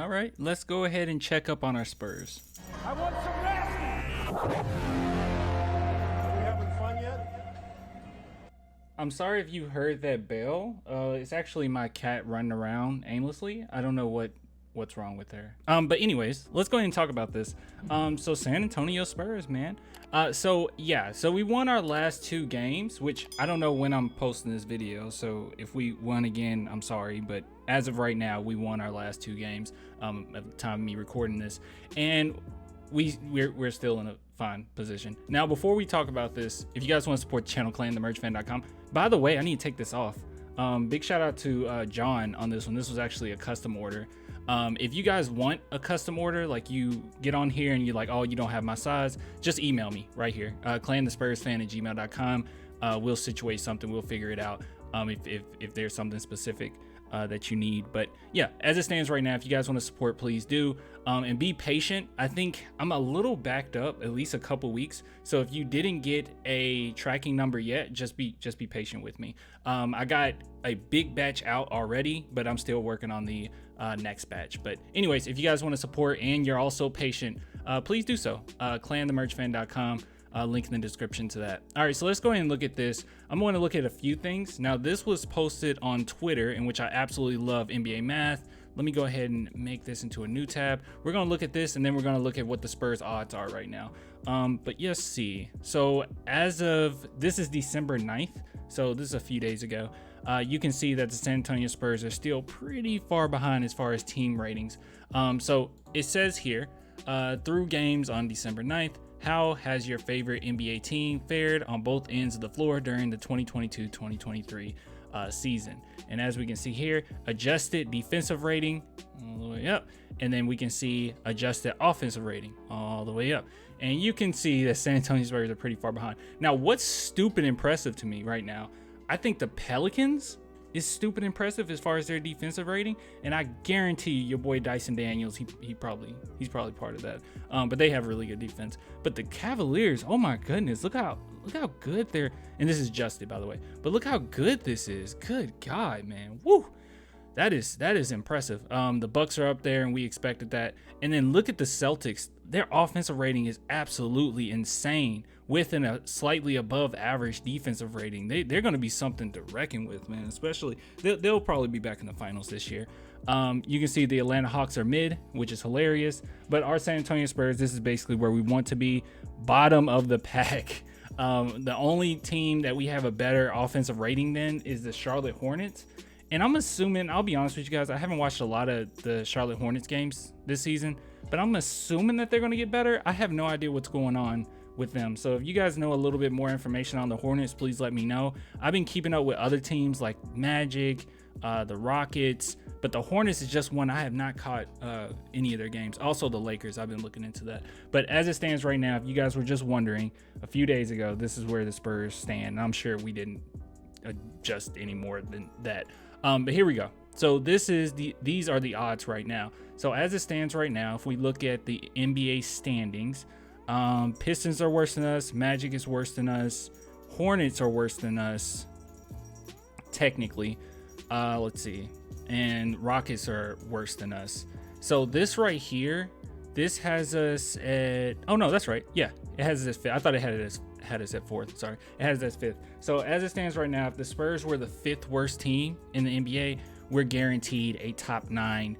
All right, let's go ahead and check up on our Spurs. I want some nasty. Are we having fun yet? I'm sorry if you heard that bell. It's actually my cat running around aimlessly. I don't know what's wrong with her. But anyways, let's go ahead and talk about this. So San Antonio Spurs, man. So we won our last 2 games, which I don't know when I'm posting this video. So if we won again, I'm sorry, but as of right now, we won our last 2 games. At the time of me recording this, and we're still in a fine position. Now, before we talk about this, if you guys want to support the channel, clanthemerchfan.com. By the way, I need to take this off. Big shout out to John on this one. This was actually a custom order. If you guys want a custom order, like you get on here and you're like, oh, you don't have my size, just email me right here, clanthespursfan@gmail.com. We'll situate something, we'll figure it out. If there's something specific that you need. But yeah, as it stands right now, if you guys want to support, please do, and be patient. I think I'm a little backed up, at least a couple weeks. So if you didn't get a tracking number yet, just be patient with me. I got a big batch out already, but I'm still working on the next batch. But anyways, if you guys want to support and you're also patient, please do so. clanthemerchfan.com. Link in the description to that. All right, so let's go ahead and look at this. I'm going to look at a few things. Now, this was posted on Twitter, in which I absolutely love NBA math. Let me go ahead and make this into a new tab. We're going to look at this, and then we're going to look at what the Spurs odds are right now. But yes, see. So as of, this is December 9th. So this is a few days ago. You can see that the San Antonio Spurs are still pretty far behind as far as team ratings. So it says here, through games on December 9th, how has your favorite NBA team fared on both ends of the floor during the 2022-2023 season? And as we can see here, adjusted defensive rating all the way up, and then we can see adjusted offensive rating all the way up. And you can see that San Antonio Spurs are pretty far behind. Now, what's stupid impressive to me right now, I think the Pelicans is stupid impressive as far as their defensive rating, and I guarantee you, your boy Dyson Daniels, he's probably part of that. But they have really good defense. But the Cavaliers, oh my goodness, look how good they're, and this is adjusted, by the way, but look how good this is. Good God, man, woo! That is impressive. The Bucks are up there, and we expected that. And then look at the Celtics. Their offensive rating is absolutely insane, within a slightly above average defensive rating. They're going to be something to reckon with, man. Especially, they'll probably be back in the finals this year. You can see the Atlanta Hawks are mid, which is hilarious. But our San Antonio Spurs, this is basically where we want to be, bottom of the pack. The only team that we have a better offensive rating than is the Charlotte Hornets. And I'm assuming, I'll be honest with you guys, I haven't watched a lot of the Charlotte Hornets games this season, but I'm assuming that they're going to get better. I have no idea what's going on with them. So if you guys know a little bit more information on the Hornets, please let me know. I've been keeping up with other teams like Magic, the Rockets, but the Hornets is just one I have not caught any of their games. Also the Lakers, I've been looking into that. But as it stands right now, if you guys were just wondering, a few days ago, this is where the Spurs stand. I'm sure we didn't adjust any more than that. But here we go. So these are the odds right now. So as it stands right now, if we look at the NBA standings, Pistons are worse than us, Magic is worse than us, Hornets are worse than us, technically. Let's see, and Rockets are worse than us. So this right here, this has us at, oh no, that's right, yeah, it has us at 5th. I thought it had us at 4th. Sorry, it has us at 5th. So as it stands right now, if the Spurs were the 5th worst team in the NBA, we're guaranteed a top 9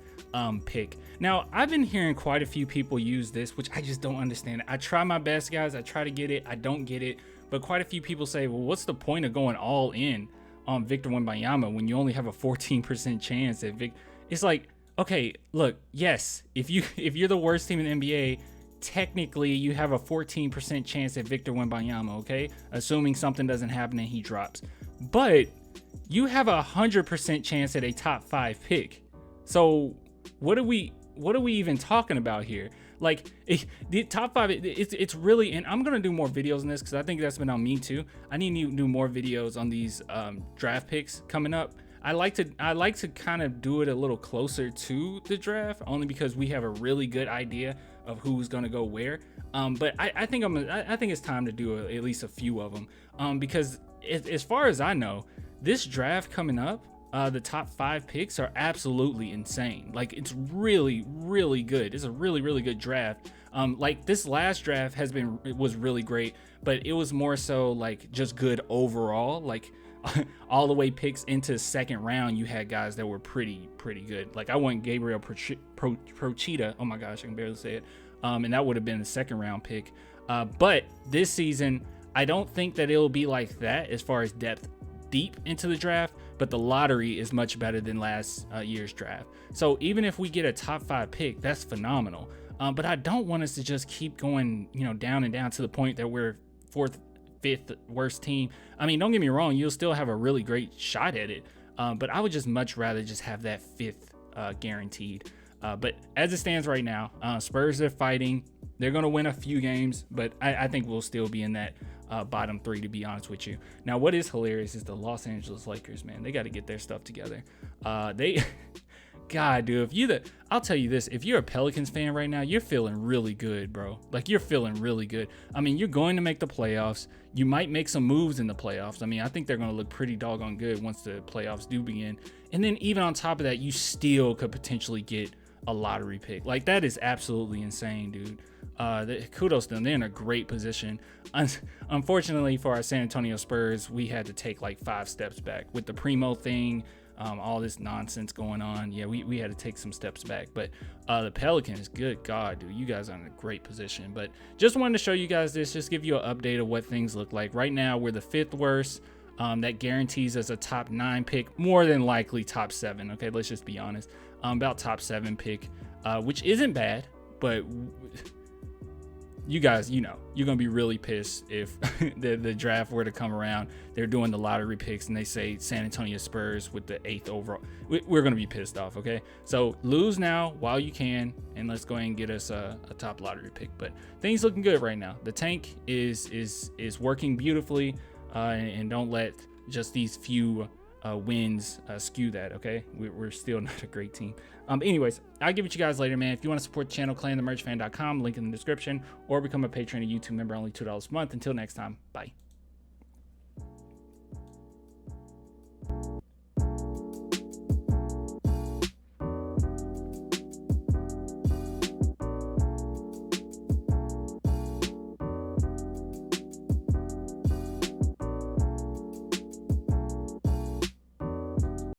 pick. Now, I've been hearing quite a few people use this, which I just don't understand. I try my best, guys. I try to get it. I don't get it. But quite a few people say, well, what's the point of going all in on Victor Wembanyama when you only have a 14% chance at Victor? It's like, okay, look, yes, if you're the worst team in the NBA, technically you have a 14% chance at Victor Wembanyama, okay? Assuming something doesn't happen and he drops. But you have a 100% chance at a top 5 pick. So what are we even talking about here? Like, the top 5, it's really, and I'm gonna do more videos on this because I think that's been on me too. I need to do more videos on these draft picks coming up. I like to kind of do it a little closer to the draft, only because we have a really good idea of who's gonna go where. But I think it's time to do at least a few of them, because as far as I know, this draft coming up, the top 5 picks are absolutely insane. Like, it's really really good. It's a really, really good draft. Like this last draft was really great, but it was more so like just good overall. Like all the way picks into second round, you had guys that were pretty good. Like I went Gabriel Procida. Oh my gosh, I can barely say it. And that would have been the second round pick. But this season, I don't think that it'll be like that as far as depth deep into the draft, but the lottery is much better than last year's draft. So even if we get a top 5 pick, that's phenomenal. But I don't want us to just keep going, down and down to the point that we're 4th, 5th worst team. I mean, don't get me wrong, you'll still have a really great shot at it. But I would just much rather just have that 5th guaranteed. But as it stands right now, Spurs are fighting. They're going to win a few games, but I think we'll still be in that bottom 3, to be honest with you. Now, what is hilarious is the Los Angeles Lakers, man. They got to get their stuff together. God, dude, I'll tell you this, if you're a Pelicans fan right now, you're feeling really good, bro. Like, you're feeling really good. I mean, you're going to make the playoffs. You might make some moves in the playoffs. I mean, I think they're going to look pretty doggone good once the playoffs do begin. And then even on top of that, you still could potentially get a lottery pick. Like, that is absolutely insane, dude. Kudos to them. They're in a great position. Unfortunately for our San Antonio Spurs, we had to take like 5 steps back with the Primo thing, all this nonsense going on. Yeah, we had to take some steps back. But the Pelicans, good God, dude, you guys are in a great position. But just wanted to show you guys this, just give you an update of what things look like. Right now, we're the 5th worst. That guarantees us a top 9 pick, more than likely top 7. Okay, let's just be honest. About top 7 pick, which isn't bad, but you guys, you're gonna be really pissed if the draft were to come around. They're doing the lottery picks and they say San Antonio Spurs with the 8th overall. We're gonna be pissed off. Okay, so lose now while you can, and let's go ahead and get us a top lottery pick. But things looking good right now. The tank is working beautifully, and don't let just these few wins skew that. Okay, we're still not a great team. Anyways, I'll give it to you guys later, man. If you want to support the channel, clanthemerchfan.com, link in the description, or become a patron and YouTube member, only $2 a month. Until next time, bye.